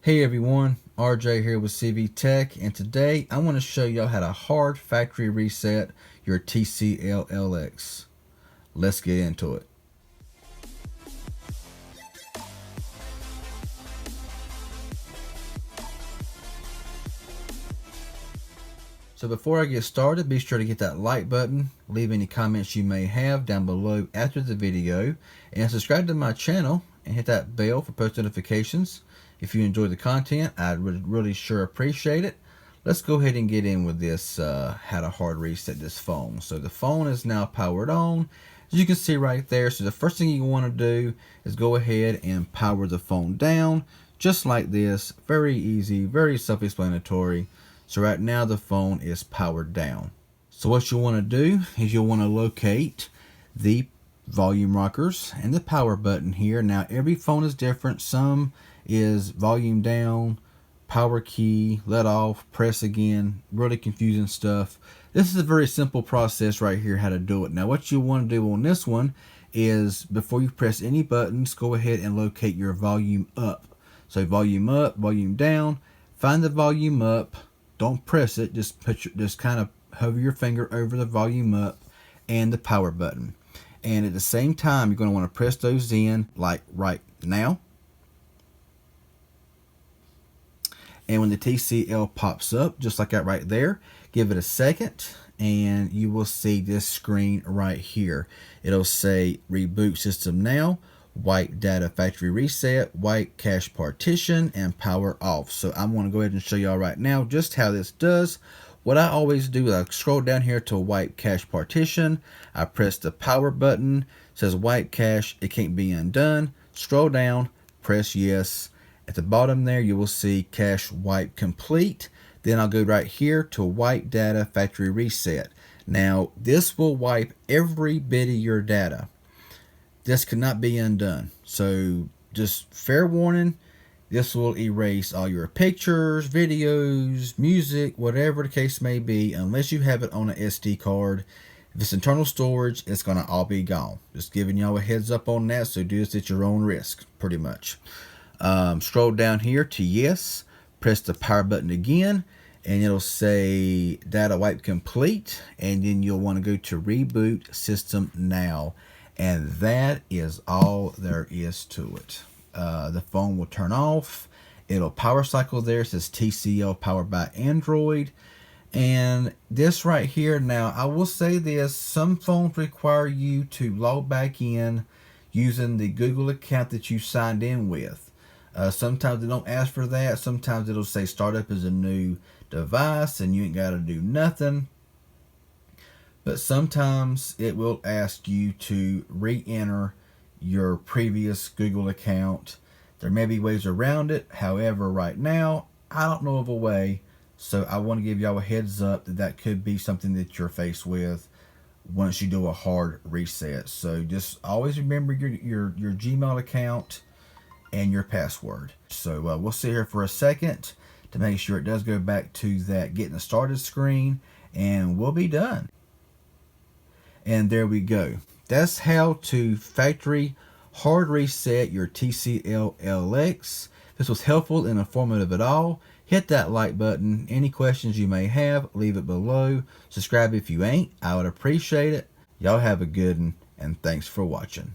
Hey everyone, RJ here with CV Tech, and today I want to show y'all how to hard factory reset your TCL LX. Let's get into it. So before I get started, be sure to hit that like button, leave any comments you may have down below after the video, and subscribe to my channel and hit that bell for post notifications. If you enjoy the content, I'd really sure appreciate it. Let's go ahead and get in with this, how to hard reset this phone. So the phone is now powered on, as you can see right there. So the first thing you want to do is go ahead and power the phone down, just like this. Very easy, very self-explanatory. So right now the phone is powered down. So what you'll want to do is you'll want to locate the volume rockers and the power button here. Now every phone is different. Some is volume down, power key, let off, press again, really confusing stuff. This is a very simple process right here how to do it. Now what you want to do on this one is, before you press any buttons, go ahead and locate your volume up. So volume up, volume down, find the volume up. Don't press it, just kind of hover your finger over the volume up and the power button. And at the same time, you're going to want to press those in, like right now. And when the TCL pops up, just like that right there, give it a second and you will see this screen right here. It'll say reboot system now, white data factory reset, white cache partition, and power off. So I'm going to go ahead and show y'all right now just how this does. What I always do is I scroll down here to white cache partition. I press the power button, it says white cache, it can't be undone. Scroll down, press yes. At the bottom there you will see cache wipe complete. Then I'll go right here to white data factory reset. Now this will wipe every bit of your data. This cannot be undone. So just fair warning, this will erase all your pictures, videos, music, whatever the case may be, unless you have it on an SD card. If it's internal storage, it's going to all be gone. Just giving y'all a heads up on that, so do this at your own risk, pretty much. Scroll down here to yes, press the power button again, and it'll say data wipe complete, and then you'll want to go to reboot system now. And that is all there is to it. The phone will turn off. It'll power cycle there. It says TCL powered by Android. And this right here, now I will say this, some phones require you to log back in using the Google account that you signed in with. Sometimes they don't ask for that. Sometimes it'll say start up as a new device and you ain't got to do nothing. But sometimes it will ask you to re-enter your previous Google account. There may be ways around it. However, right now, I don't know of a way. So I want to give y'all a heads up that that could be something that you're faced with once you do a hard reset. So just always remember your Gmail account and your password. So we'll sit here for a second to make sure it does go back to that getting started screen, and we'll be done. And there we go. That's how to factory hard reset your TCL LX. If this was helpful and informative at all, hit that like button. Any questions you may have, leave it below. Subscribe if you ain't. I would appreciate it. Y'all have a good one, and thanks for watching.